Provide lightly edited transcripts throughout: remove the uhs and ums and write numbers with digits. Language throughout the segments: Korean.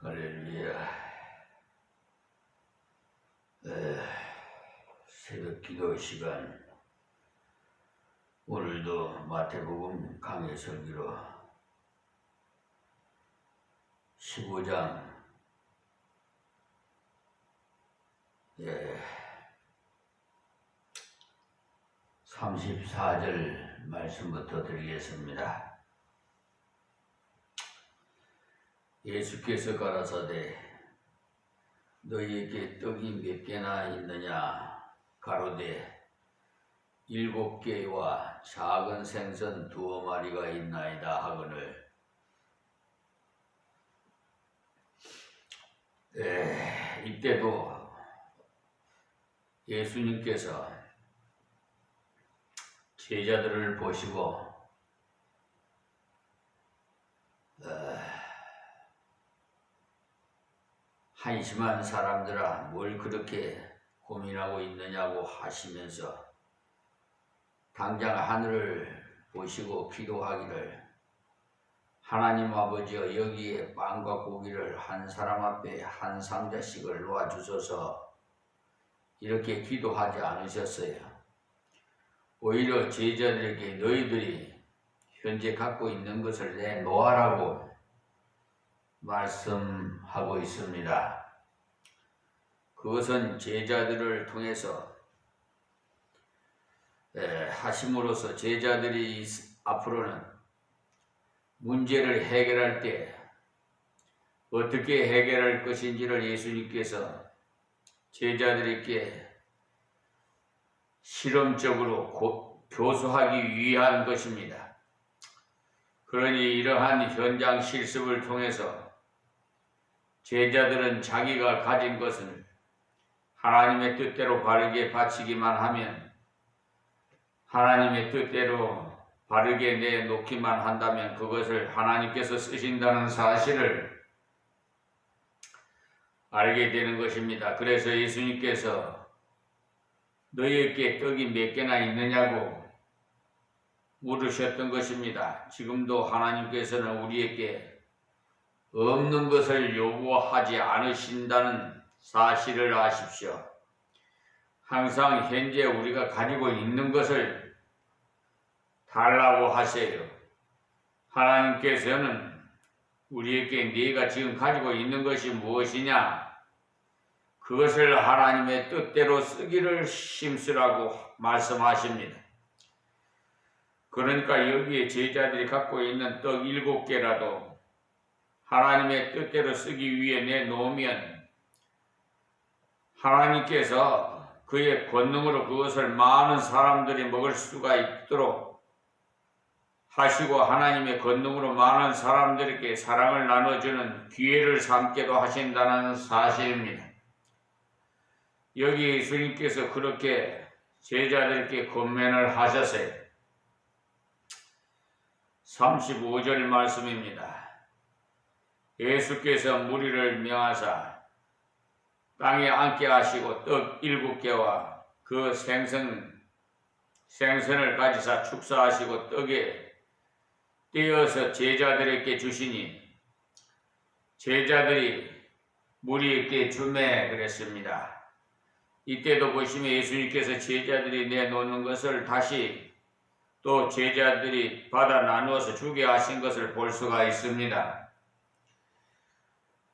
할렐루야. 새벽 기도 시간. 오늘도 마태복음 강해 설교로 15장 34절 말씀부터 드리겠습니다. 예수께서 가라사대 너희에게 떡이 몇 개나 있느냐 가로되 7개와 작은 생선 2마리가 있나이다 하거늘 이때도 예수님께서 제자들을 보시고 한심한 사람들아 뭘 그렇게 고민하고 있느냐고 하시면서 당장 하늘을 보시고 기도하기를 하나님 아버지여 여기에 빵과 고기를 한 사람 앞에 한 상자씩을 놓아주소서 이렇게 기도하지 않으셨어요. 오히려 제자들에게 너희들이 현재 갖고 있는 것을 내놓으라고 말씀하고 있습니다. 그것은 제자들을 통해서 하심으로써 제자들이 앞으로는 문제를 해결할 때 어떻게 해결할 것인지를 예수님께서 제자들에게 실험적으로 교수하기 위한 것입니다. 그러니 이러한 현장 실습을 통해서 제자들은 자기가 가진 것을 하나님의 뜻대로 바르게 바치기만 하면 하나님의 뜻대로 바르게 내놓기만 한다면 그것을 하나님께서 쓰신다는 사실을 알게 되는 것입니다. 그래서 예수님께서 너희에게 떡이 몇 개나 있느냐고 물으셨던 것입니다. 지금도 하나님께서는 우리에게 없는 것을 요구하지 않으신다는 사실을 아십시오. 항상 현재 우리가 가지고 있는 것을 달라고 하세요. 하나님께서는 우리에게 네가 지금 가지고 있는 것이 무엇이냐? 그것을 하나님의 뜻대로 쓰기를 힘쓰라고 말씀하십니다. 그러니까 여기에 제자들이 갖고 있는 떡 7개라도 하나님의 뜻대로 쓰기 위해 내놓으면 하나님께서 그의 권능으로 그것을 많은 사람들이 먹을 수가 있도록 하시고 하나님의 권능으로 많은 사람들에게 사랑을 나눠주는 기회를 삼게도 하신다는 사실입니다. 여기 예수님께서 그렇게 제자들께 권면을 하셨어요. 35절 말씀입니다. 예수께서 무리를 명하사 땅에 앉게 하시고 떡 7개와 그 생선을 가지사 축사하시고 떡에 떼어서 제자들에게 주시니 제자들이 무리에게 주매 그랬습니다. 이때도 보시면 예수님께서 제자들이 내놓는 것을 다시 또 제자들이 받아 나누어서 주게 하신 것을 볼 수가 있습니다.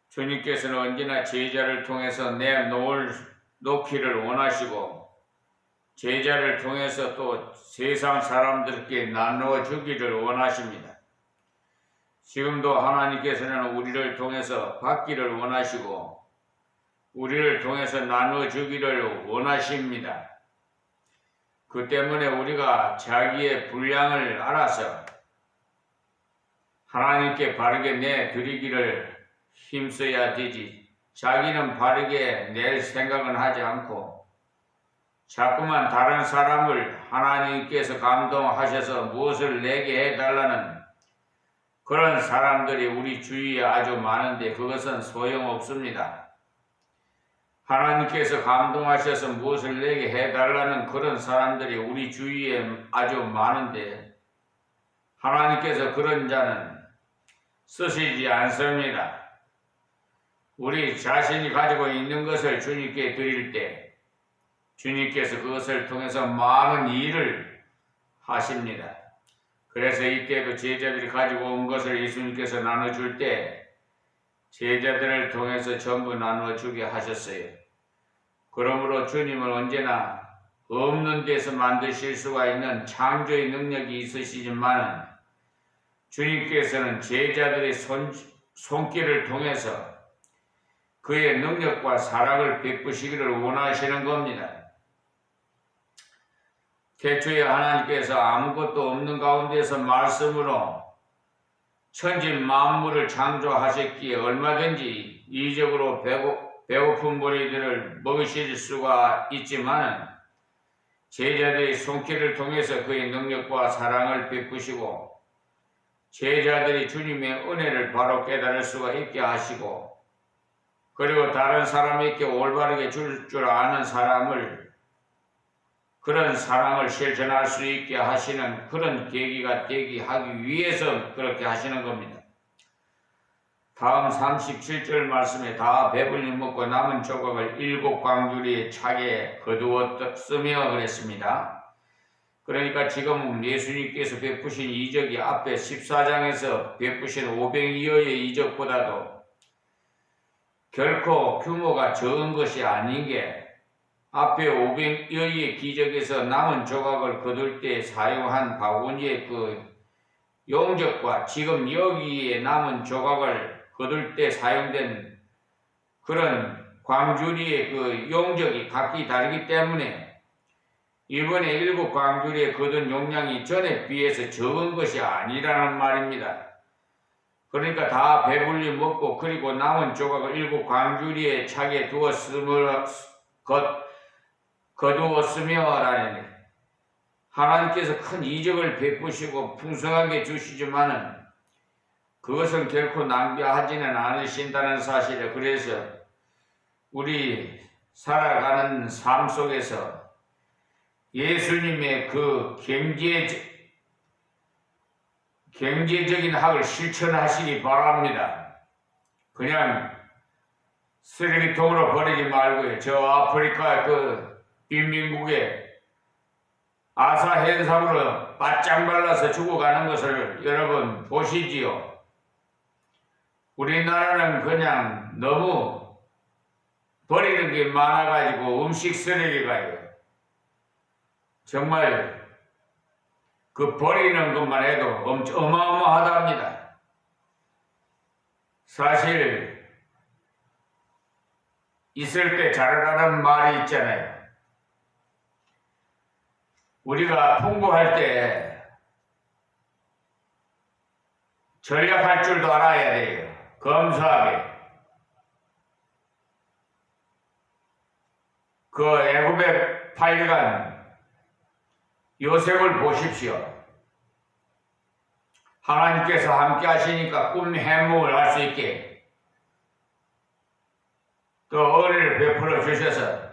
주님께서는 언제나 제자를 통해서 내놓기를 원하시고 제자를 통해서 또 세상 사람들께 나누어 주기를 원하십니다. 지금도 하나님께서는 우리를 통해서 받기를 원하시고 우리를 통해서 나누어 주기를 원하십니다. 그 때문에 우리가 자기의 분량을 알아서 하나님께 바르게 내드리기를 힘써야 되지. 자기는 바르게 낼 생각은 하지 않고 자꾸만 다른 사람을 하나님께서 감동하셔서 무엇을 내게 해달라는 그런 사람들이 우리 주위에 아주 많은데 그것은 소용없습니다. 하나님께서 감동하셔서 무엇을 내게 해달라는 그런 사람들이 우리 주위에 아주 많은데 하나님께서 그런 자는 쓰시지 않습니다. 우리 자신이 가지고 있는 것을 주님께 드릴 때 주님께서 그것을 통해서 많은 일을 하십니다. 그래서 이때도 제자들이 가지고 온 것을 예수님께서 나눠줄 때 제자들을 통해서 전부 나눠주게 하셨어요. 그러므로 주님은 언제나 없는 데서 만드실 수가 있는 창조의 능력이 있으시지만 주님께서는 제자들의 손길을 통해서 그의 능력과 사랑을 베푸시기를 원하시는 겁니다. 태초에 하나님께서 아무것도 없는 가운데서 말씀으로 천지 만물을 창조하셨기에 얼마든지 이적으로 배고픈 무리들을 먹이실 수가 있지만 제자들의 손길을 통해서 그의 능력과 사랑을 베푸시고 제자들이 주님의 은혜를 바로 깨달을 수가 있게 하시고 그리고 다른 사람에게 올바르게 줄 아는 그런 사랑을 실천할 수 있게 하시는 그런 계기가 되게 하기 위해서 그렇게 하시는 겁니다. 다음 37절 말씀에 다 배불리 먹고 남은 조각을 7 광주리에 차게 거두었으며 그랬습니다. 그러니까 지금 예수님께서 베푸신 이적이 앞에 14장에서 베푸신 500여의 이적보다도 결코 규모가 적은 것이 아닌 게 앞에 500여의 기적에서 남은 조각을 거둘 때 사용한 바구니의 그 용적과 지금 여기에 남은 조각을 거둘 때 사용된 그런 광주리의 그 용적이 각기 다르기 때문에 이번에 7 광주리에 거둔 용량이 전에 비해서 적은 것이 아니라는 말입니다. 그러니까 다 배불리 먹고 그리고 남은 조각을 7 광주리에 차게 거두었으며라니 하나님께서 큰 이적을 베푸시고 풍성하게 주시지만은 그것은 결코 낭비하지는 않으신다는 사실을 그래서 우리 살아가는 삶 속에서 예수님의 그 경제적인 학을 실천하시기 바랍니다. 그냥 쓰레기통으로 버리지 말고요. 저 아프리카 그 빈민국에 아사현상으로 바짝 말라서 죽어가는 것을 여러분 보시지요. 우리나라는 그냥 너무 버리는 게 많아가지고 음식 쓰레기가요. 정말 그 버리는 것만 해도 어마어마하답니다. 사실 있을 때 자라라는 말이 있잖아요. 우리가 풍부할 때 전략할 줄도 알아야 돼요. 검소하게. 그 애굽에 팔려간 요셉을 보십시오. 하나님께서 함께 하시니까 꿈 해몽을 할 수 있게 또 은혜를 베풀어 주셔서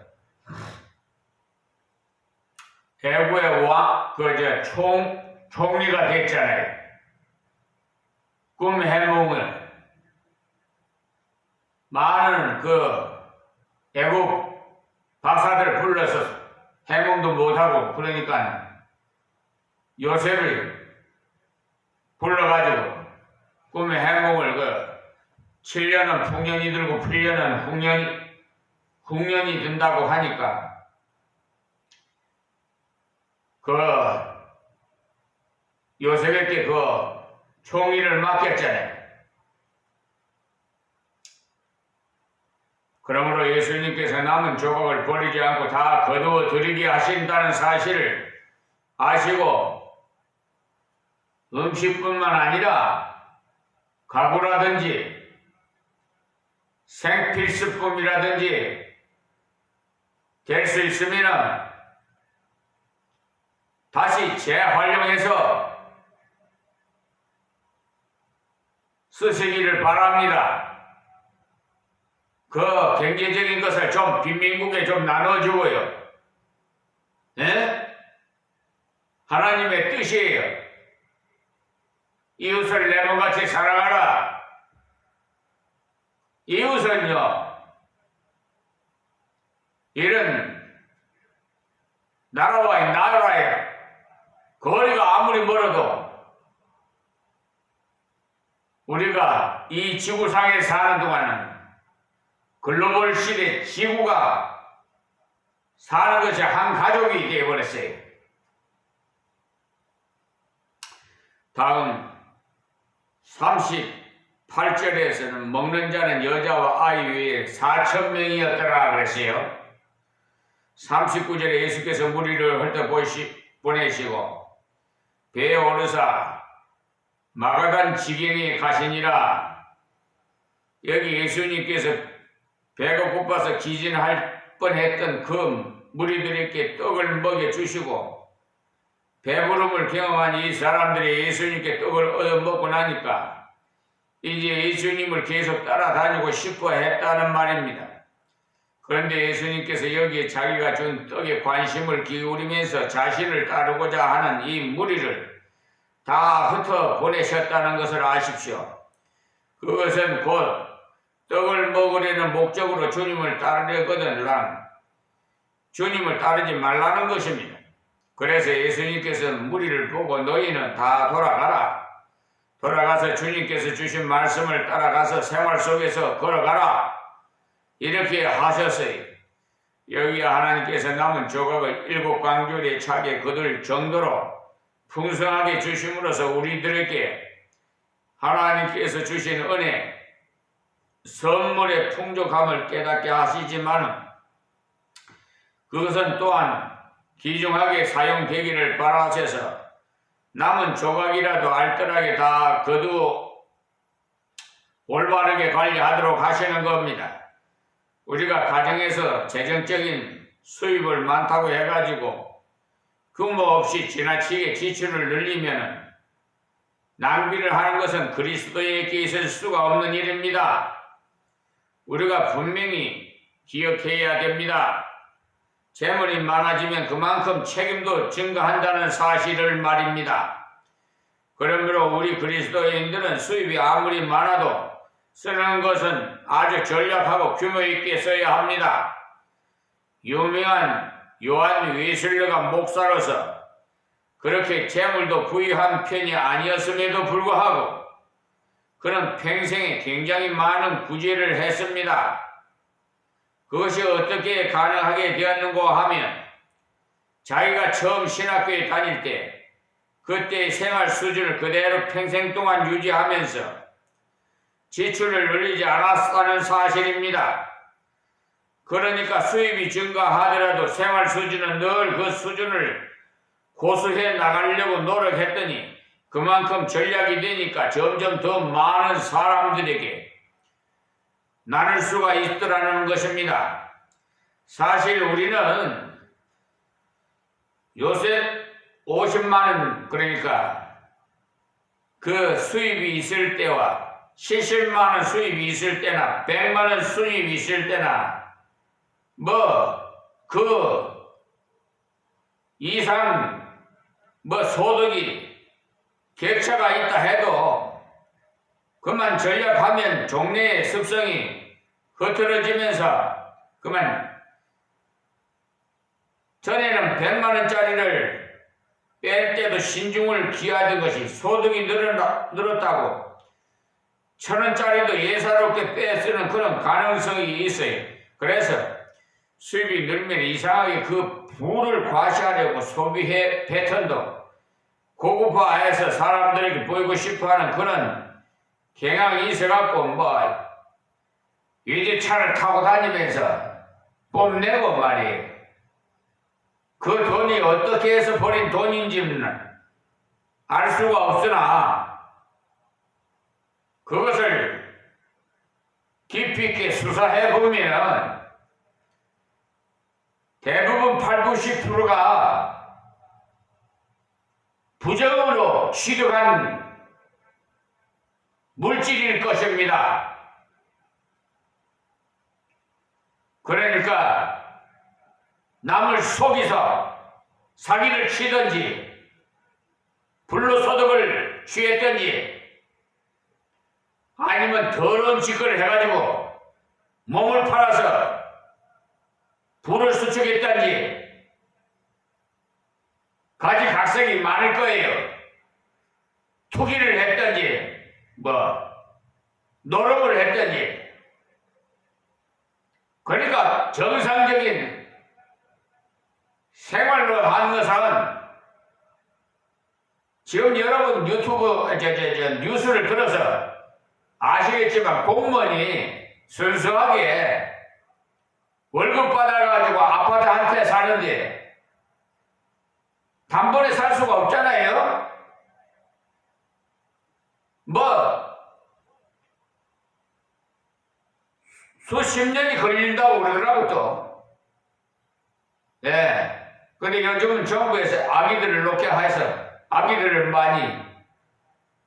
애굽의 총리가 됐잖아요. 꿈 해몽을 많은 그 애굽 박사들 불러서 해몽도 못하고 그러니까 요셉을 불러가지고 꿈의 해몽을 7년은 풍년이 들고 8년은 흉년이 든다고 하니까 그 요셉에게 그 총리를 맡겼잖아요. 그러므로 예수님께서 남은 조각을 버리지 않고 다 거두어 드리게 하신다는 사실을 아시고 음식뿐만 아니라 가구라든지 생필수품이라든지 될 수 있으면 다시 재활용해서 쓰시기를 바랍니다. 그 경제적인 것을 좀 빈민국에 좀 나눠주고요. 예? 하나님의 뜻이에요. 이웃을 내 몸같이 사랑하라. 이웃은요, 이런 나라와의 거리가 아무리 멀어도 우리가 이 지구상에 사는 동안은 글로벌 시대 지구가 사는 것이 한 가족이 되어버렸어요. 다음 38절에서는 먹는 자는 여자와 아이 외에 4,000명이었더라 그랬어요. 39절에 예수께서 무리를 헐떡보내시고 배에 오르사 마가단 지경에 가시니라. 여기 예수님께서 배가 고파서 기진할 뻔했던 그 무리들에게 떡을 먹여주시고 배부름을 경험한 이 사람들이 예수님께 떡을 얻어먹고 나니까 이제 예수님을 계속 따라다니고 싶어 했다는 말입니다. 그런데 예수님께서 여기에 자기가 준 떡에 관심을 기울이면서 자신을 따르고자 하는 이 무리를 다 흩어 보내셨다는 것을 아십시오. 그것은 곧 떡을 먹으려는 목적으로 주님을 따르려거든 주님을 따르지 말라는 것입니다. 그래서 예수님께서는 무리를 보고 너희는 다 돌아가서 주님께서 주신 말씀을 따라가서 생활 속에서 걸어가라. 이렇게 하셨어요. 여기에 하나님께서 남은 조각을 7광주리에 차게 거둘 정도로 풍성하게 주심으로써 우리들에게 하나님께서 주신 은혜, 선물의 풍족함을 깨닫게 하시지만 그것은 또한 귀중하게 사용되기를 바라셔서 남은 조각이라도 알뜰하게 다 거두어 올바르게 관리하도록 하시는 겁니다. 우리가 가정에서 재정적인 수입을 많다고 해가지고 규모 없이 지나치게 지출을 늘리면 낭비를 하는 것은 그리스도인에게 있을 수가 없는 일입니다. 우리가 분명히 기억해야 됩니다. 재물이 많아지면 그만큼 책임도 증가한다는 사실을 말입니다. 그러므로 우리 그리스도인들은 수입이 아무리 많아도 쓰는 것은 아주 전략하고 규모 있게 써야 합니다. 유명한 요한 웨슬레가 목사로서 그렇게 재물도 부유한 편이 아니었음에도 불구하고 그는 평생에 굉장히 많은 구제를 했습니다. 그것이 어떻게 가능하게 되었는고 하면 자기가 처음 신학교에 다닐 때 그때의 생활 수준을 그대로 평생 동안 유지하면서 지출을 늘리지 않았다는 사실입니다. 그러니까 수입이 증가하더라도 생활 수준은 늘 그 수준을 고수해 나가려고 노력했더니 그만큼 전략이 되니까 점점 더 많은 사람들에게 나눌 수가 있더라는 것입니다. 사실 우리는 요새 50만원 그러니까 그 수입이 있을 때와 70만원 수입이 있을 때나 100만원 수입이 있을 때나 그 이상 소득이 격차가 있다 해도 그만 전략하면 종래의 습성이 흐트러지면서 그만 전에는 100만원짜리를 뺄 때도 신중을 기하던 것이 소득이 늘었다고 1000원짜리도 예사롭게 빼쓰는 그런 가능성이 있어요. 그래서 수입이 늘면 이상하게 그 부를 과시하려고 소비 패턴도 고급화해서 사람들에게 보이고 싶어하는 그런 경향이 있어갖고 외제차를 타고 다니면서 뽐내고 말이에요. 그 돈이 어떻게 해서 벌인 돈인지는 알 수가 없으나 그것을 깊이 있게 수사해보면 대부분 80~90%가 부정으로 취득한 물질일 것입니다. 그러니까 남을 속이서 사기를 치든지 불로소득을 취했든지 아니면 더러운 짓거리를 해가지고 몸을 팔아서 부를 수축했든지 가지각색이 많을 거예요. 투기를 했든지 노름을 했든지. 그러니까 정상적인 생활로 하는 것은 지금 여러분 유튜브 뉴스를 들어서 아시겠지만 공무원이 순수하게 월급 받아가지고 아파트 한 채 사는데 단번에 살 수가 없잖아요. 수십 년이 걸린다고 그러더라고 또. 예. 근데 요즘은 정부에서 아기들을 놓게 해서 아기들을 많이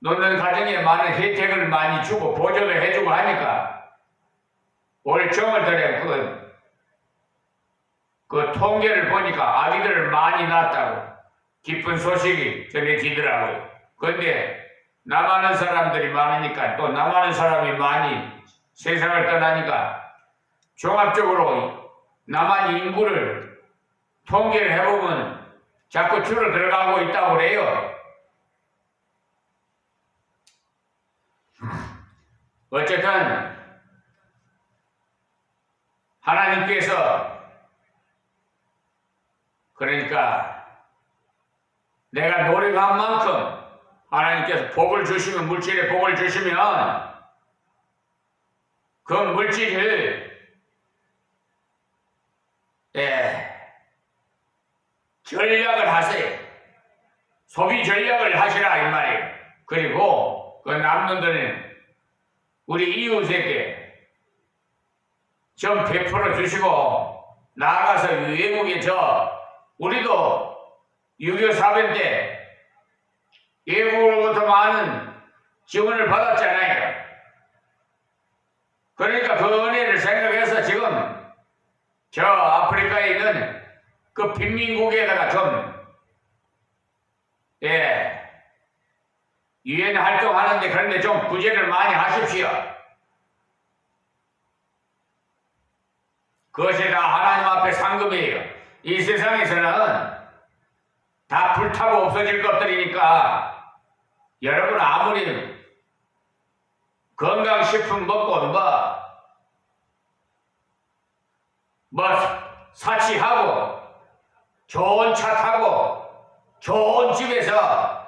놓는 가정에 많은 혜택을 많이 주고 보조를 해주고 하니까 올 정월 달에 그 통계를 보니까 아기들을 많이 낳았다고 기쁜 소식이 전해지더라고요. 근데 남하는 사람들이 많으니까 또 남하는 사람이 많이 세상을 떠나니까 종합적으로 남한 인구를 통계를 해보면 자꾸 줄어들어가고 있다고 그래요. 어쨌든 하나님께서 그러니까 내가 노력한 만큼 하나님께서 복을 주시면 물질에 복을 주시면 그 물질을 전략을 하세요. 소비 전략을 하시라 이 말이에요. 그리고 그 남는 돈은 우리 이웃에게 좀 베풀어 주시고 나아가서 외국에 우리도 6.25 사변 때 외국으로부터 많은 지원을 받았잖아요. 그러니까 그 은혜를 생각해서 지금 저 아프리카에 있는 그 빈민국에다가 유엔 활동하는데 그런데 좀 구제를 많이 하십시오. 그것이 다 하나님 앞에 상급이에요. 이 세상에서는 다 불타고 없어질 것들이니까 여러분 아무리 건강식품 먹고 사치하고 좋은 차 타고 좋은 집에서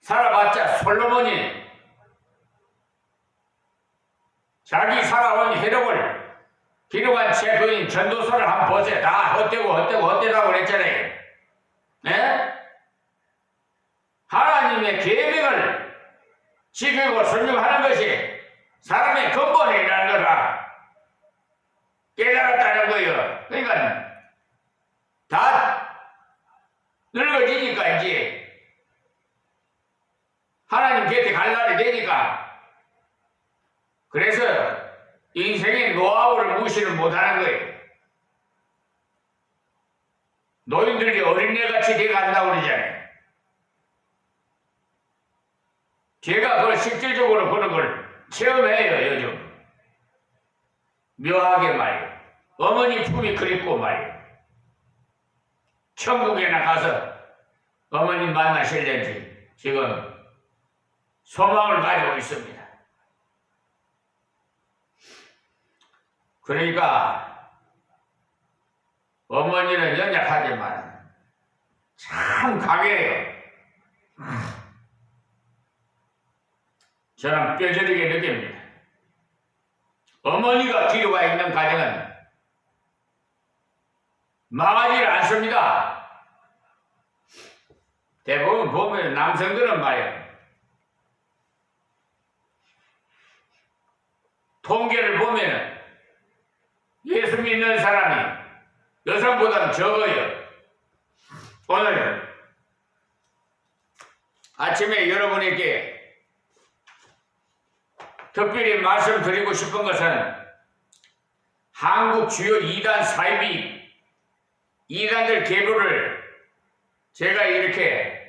살아봤자 솔로몬이 자기 살아온 해력을 기록한 책 전도서를 한번 보세요. 다 헛되다고 그랬잖아요. 네? 하나님의 계명을 지키고 순종하는 것이 사람의 근본이라는 거다 깨달았다는 거예요. 그러니까 다 늙어지니까 이제 하나님 곁에 갈 날이 되니까 그래서 인생의 노하우를 무시를 못하는 거예요. 노인들이 어린애같이 돼간다고 그러잖아요. 제가 그걸 실질적으로 그런 걸 체험해요 요즘. 묘하게 말이에요. 어머니 품이 그립고 말이에요. 천국에나 가서 어머니 만나실는지 지금 소망을 가지고 있습니다. 그러니까 어머니는 연약하지만 참 강해요. 저는 뼈저리게 느낍니다. 어머니가 기류가 있는 가정은 망하지를 않습니다. 대부분 보면 남성들은 말이에요. 통계를 보면 예수 믿는 사람이 여성보다는 적어요. 오늘 아침에 여러분에게 특별히 말씀드리고 싶은 것은 한국 주요 이단 사이비 이단들 계보를 제가 이렇게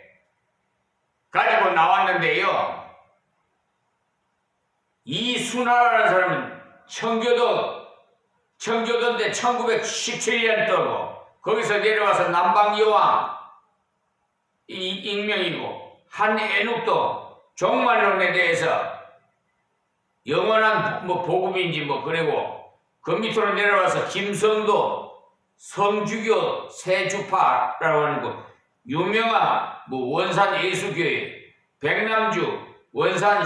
가지고 나왔는데요. 이순화라는 사람은 청교도인데 1917년도고 거기서 내려와서 남방여왕 이 익명이고 한애눅도 종말론에 대해서 영원한 복음인지 그리고 그 밑으로 내려와서 김성도 성주교 세주파라고 하는 거 유명한 원산 예수교회 백남주 원산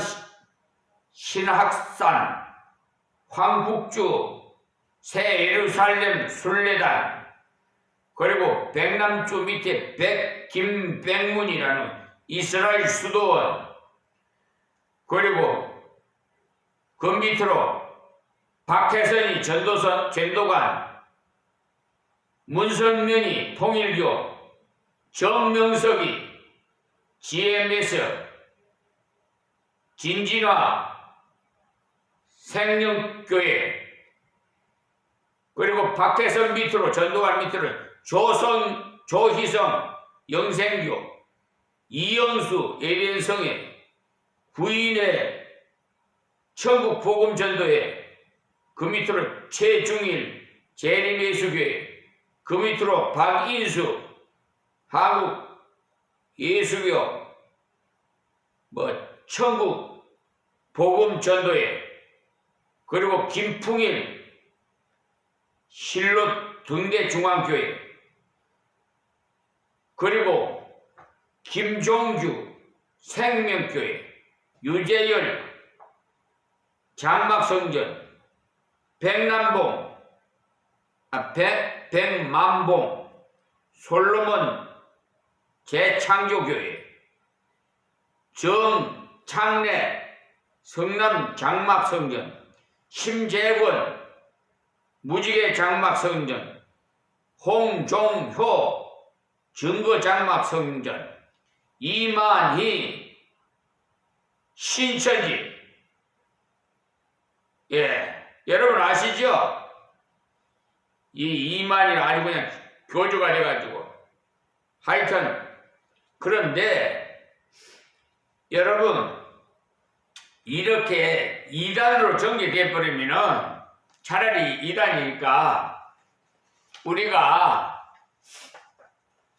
신학산 황북주 새 예루살렘 순례단 그리고 백남주 밑에 김백문이라는 이스라엘 수도원 그리고 그 밑으로 박혜선이 전도관 문선면이 통일교 정명석이 GMS 진진화 생명교회 그리고 박혜선 밑으로 전도관 밑으로 조희성 영생교 이영수 예련성회 구인의 천국복음전도회 그 밑으로 최중일 재림예수교회 그 밑으로 박인수 한국예수교 천국복음전도회 그리고 김풍일 실롯 등대중앙교회 그리고 김종규 생명교회 유재열 장막성전 백만봉 솔로몬 재창조교회 정창래 성남 장막성전 심재권 무지개 장막성전 홍종효 증거 장막성전 이만희 신천지 여러분 아시죠? 이 이만희는 아주 그냥 교주가 돼가지고 하여튼 그런데 여러분 이렇게 이단으로 전개돼 버리면은 차라리 이단이니까 우리가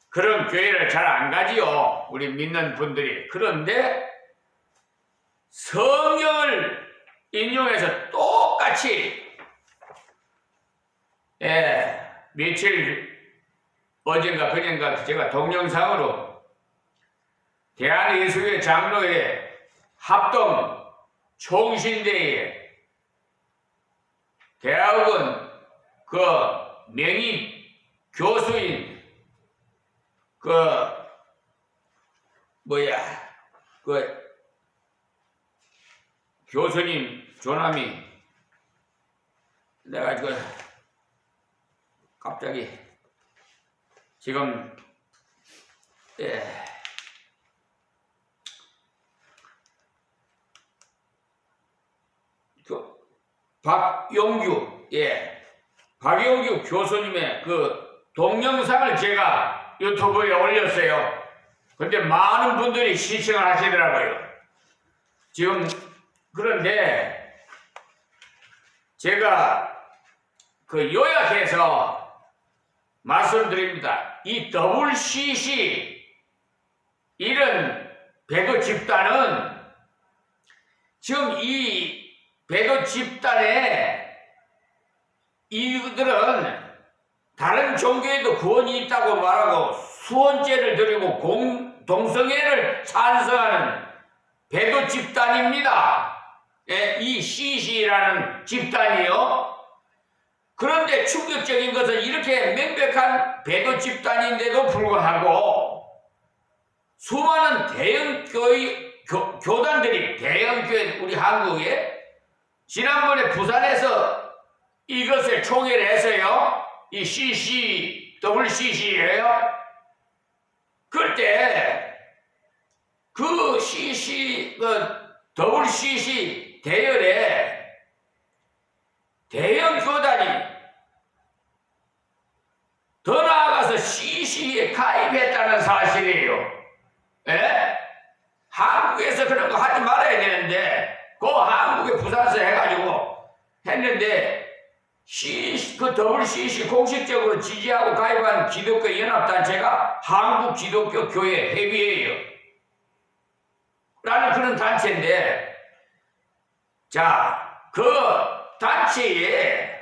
그런 교회를 잘 안 가지요. 우리 믿는 분들이. 그런데 성경을 인용해서 똑같이 며칠 어젠가 그젠가 제가 동영상으로 대한예수교회 장로회 합동 총신대회에 대학원 그 명의 교수인 그 교수님 조남이 내가 갑자기 지금 박용규 교수님의 그 동영상을 제가 유튜브에 올렸어요. 근데 많은 분들이 시청을 하시더라고요. 지금 그런데 제가 그 요약해서 말씀드립니다. 이 WCC 이런 배도 집단은 지금 이 배도 집단에 이들은 다른 종교에도 구원이 있다고 말하고 수원죄를 드리고 동성애를 찬성하는 배도 집단입니다. 이 CC라는 집단이요. 그런데 충격적인 것은 이렇게 명백한 배도 집단인데도 불구하고 수많은 대형 교단들이 대형 교회 우리 한국에 지난번에 부산에서 이것을 총회해서요. 이 WCC예요. 그때 그 WCC 대열에 대형 교단이 CC에 가입했다는 사실이에요. 예? 한국에서 그런 거 하지 말아야 되는데 그 한국에 부산서 해가지고 했는데 그 WCC 공식적으로 지지하고 가입한 기독교 연합단체가 한국기독교교회 협의회예요. 라는 그런 단체인데, 자, 그 단체에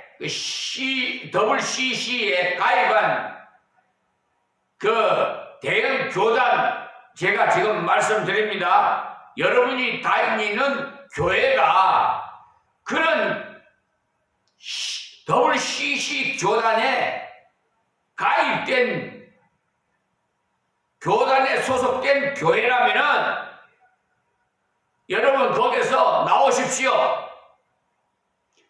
WCC에 가입한 그 대형 교단, 제가 지금 말씀드립니다. 여러분이 다니는 교회가 그런 WCC 교단에 가입된 교단에 소속된 교회라면은 여러분 거기서 나오십시오.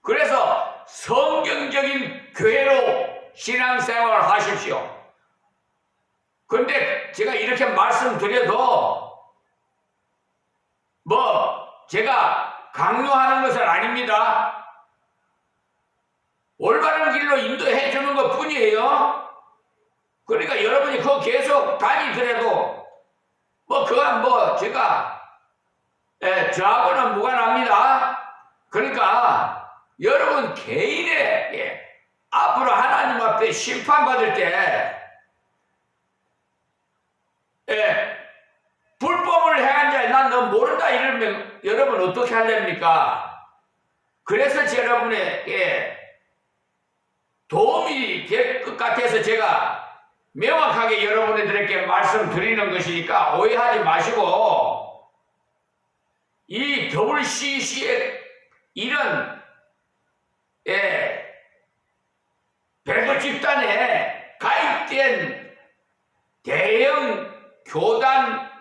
그래서 성경적인 교회로 신앙생활을 하십시오. 근데 제가 이렇게 말씀드려도 뭐 제가 강요하는 것은 아닙니다. 올바른 길로 인도해 주는 것 뿐이에요. 그러니까 여러분이 그거 계속 다니더라도 뭐 그건 뭐 제가 저하고는 무관합니다. 그러니까 여러분 개인의 앞으로 하나님 앞에 심판받을 때 불법을 행한 자에 난 너 모른다 이러면 여러분 어떻게 하렵니까? 그래서 여러분의 도움이 될 것 같아서 제가 명확하게 여러분들에게 말씀드리는 것이니까 오해하지 마시고, 이 WCC의 이런 배도 집단에 가입된 대형 교단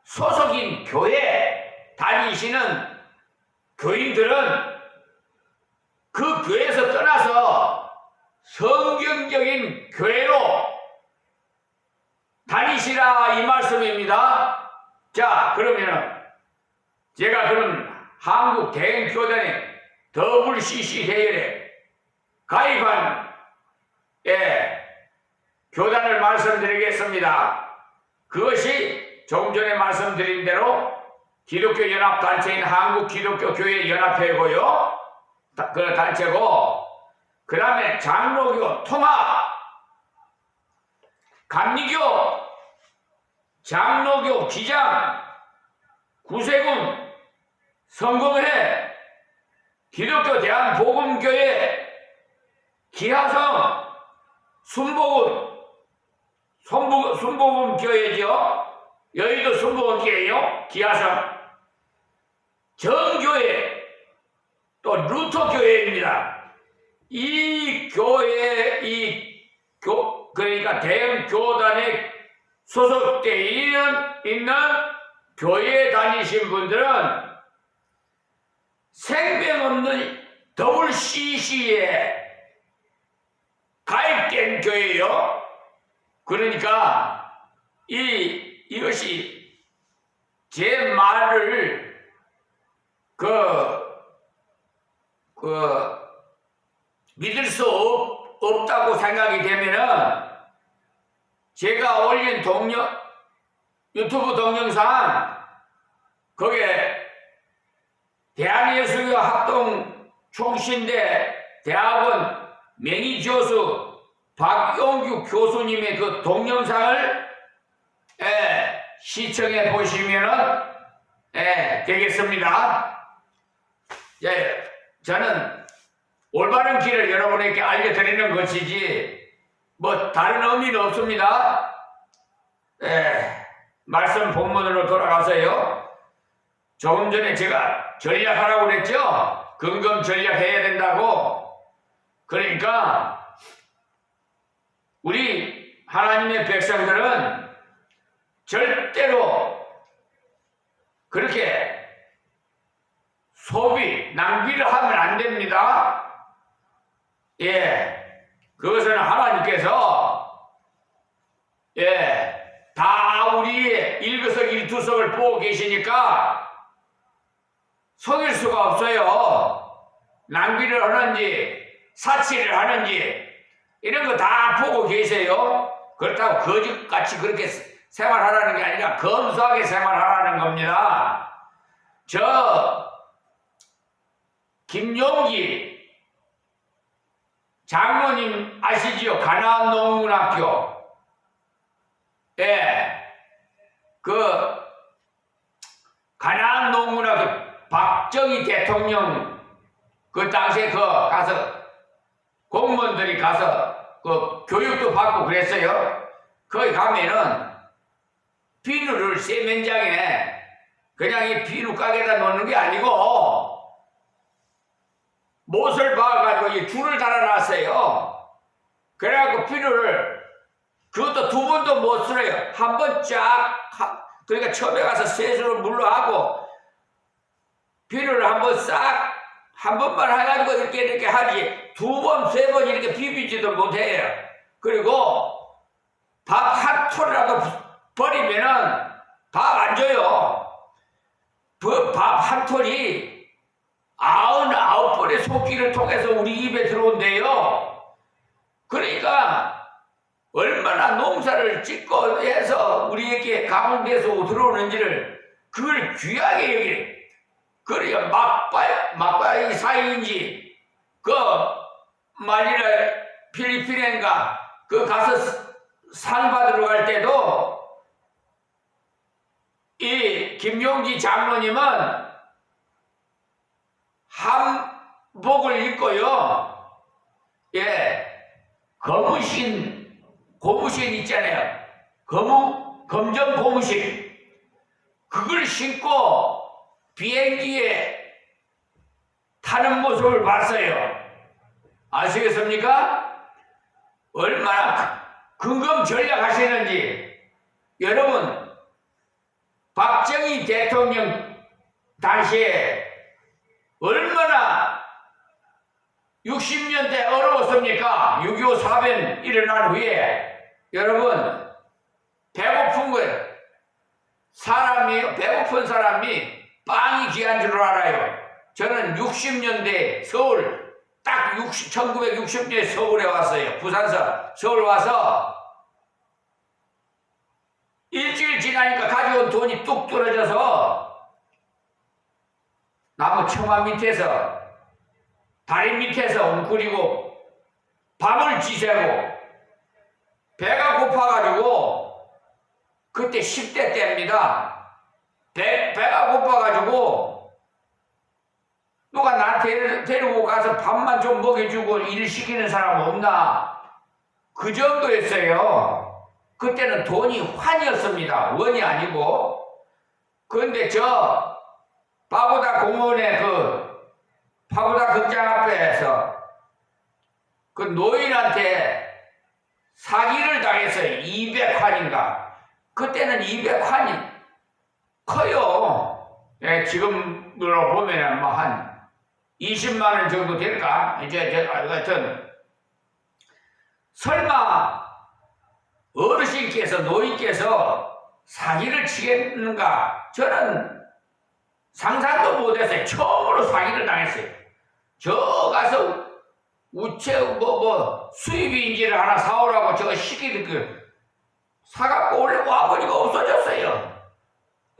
소속인 교회 다니시는 교인들은 그 교회에서 떠나서 성경적인 교회로 다니시라 이 말씀입니다. 자, 그러면 제가 그럼 한국 대형 교단의 WCC 회열에 가입한 교단을 말씀드리겠습니다. 그것이 조금 전에 말씀드린 대로 기독교 연합단체인 한국기독교교회연합회고요. 그 단체고, 그 다음에 장로교 통합, 감리교, 장로교 기장, 구세군, 성공회, 기독교 대한복음교회, 기하성, 순복음교회죠. 여의도 순복음교회요. 기하성, 정교회, 또 루터교회입니다. 이 교회, 그러니까 대형 교단에 소속되어 있는 교회에 다니신 분들은 생명 없는 WCC에 가입된 교회예요. 그러니까 이것이 제 말을 믿을 수 없다고 생각이 되면은 제가 올린 유튜브 동영상 거기에 대한예수교 합동 총신대 대학원 명의교수 박용규 교수님의 그 동영상을 시청해 보시면은 되겠습니다. 저는 올바른 길을 여러분에게 알려드리는 것이지 뭐 다른 의미는 없습니다. 말씀 본문으로 돌아가서요. 조금 전에 제가 전략하라고 그랬죠. 근검 전략해야 된다고. 그러니까 우리 하나님의 백성들은 절대로 그렇게 소비, 낭비를 하면 안 됩니다. 그것은 하나님께서 다 우리의 일거석일투석을 보고 계시니까 속일 수가 없어요. 낭비를 하는지 사치를 하는지 이런 거 다 보고 계세요. 그렇다고 거지같이 그렇게 생활하라는 게 아니라 검소하게 생활하라는 겁니다. 저 김용기 장로님 아시지요? 가나안 농문학교. 예. 그 가나안 농문학교 박정희 대통령 그 당시에 그 가서 공무원들이 가서 그 교육도 받고 그랬어요. 거기 가면은 비누를 세면장에 그냥 이 비누 가게에다 놓는 게 아니고 못을 박아가지고 이 줄을 달아놨어요. 그래갖고 비누를 그것도 두 번도 못 쓸어요. 한 번 쫙 그러니까 처음에 가서 세수를 물로 하고 비누를 한 번 싹 한 번만 해가지고 이렇게 하지 두 번, 세 번 이렇게 비비지도 못해요. 그리고 밥 한 톨이라도 버리면은 밥 안 줘요. 그 밥 한 톨이 99번의 속기를 통해서 우리 입에 들어온대요. 그러니까 얼마나 농사를 짓고 해서 우리에게 가공돼서 들어오는지를 그걸 귀하게 여기래. 그러니까 막바이 사이인지 그 말이라 필리핀인가 그 가서 상 받으러 갈 때도 이 김용기 장로님은 한복을 입고요. 예, 고무신 있잖아요. 검정 고무신. 그걸 신고 비행기에 타는 모습을 봤어요. 아시겠습니까? 얼마나 근검전략하시는지. 여러분, 박정희 대통령 당시에 얼마나 60년대 어려웠습니까? 6.25 사변 일어난 후에. 여러분, 배고픈 거예요. 배고픈 사람이 빵이 귀한 줄 알아요. 저는 60년대 서울, 딱 1960년에 서울에 왔어요. 부산서 서울 와서 일주일 지나니까 가져온 돈이 뚝 떨어져서 나무 처마 밑에서 다리 밑에서 웅크리고 밤을 지새고 배가 고파가지고 그때 10대 때입니다. 배가 고파가지고 누가 나한테 데리고 가서 밥만 좀 먹여주고 일 시키는 사람 없나? 그 정도였어요. 그때는 돈이 환이었습니다. 원이 아니고. 그런데 저 파고다 공원의 그 파고다 극장 앞에서 그 노인한테 사기를 당했어요. 200환인가. 그때는 200환이 커요. 예, 지금으로 보면 뭐 한 20만 원 정도 될까? 이제 하여튼 설마 어르신께서 노인께서 사기를 치겠는가? 저는 상상도 못했어요. 처음으로 사기를 당했어요. 저 가서 우체 수입인지를 하나 사오라고 저거 시키는 그 사갖고 원래 와보니까 없어졌어요.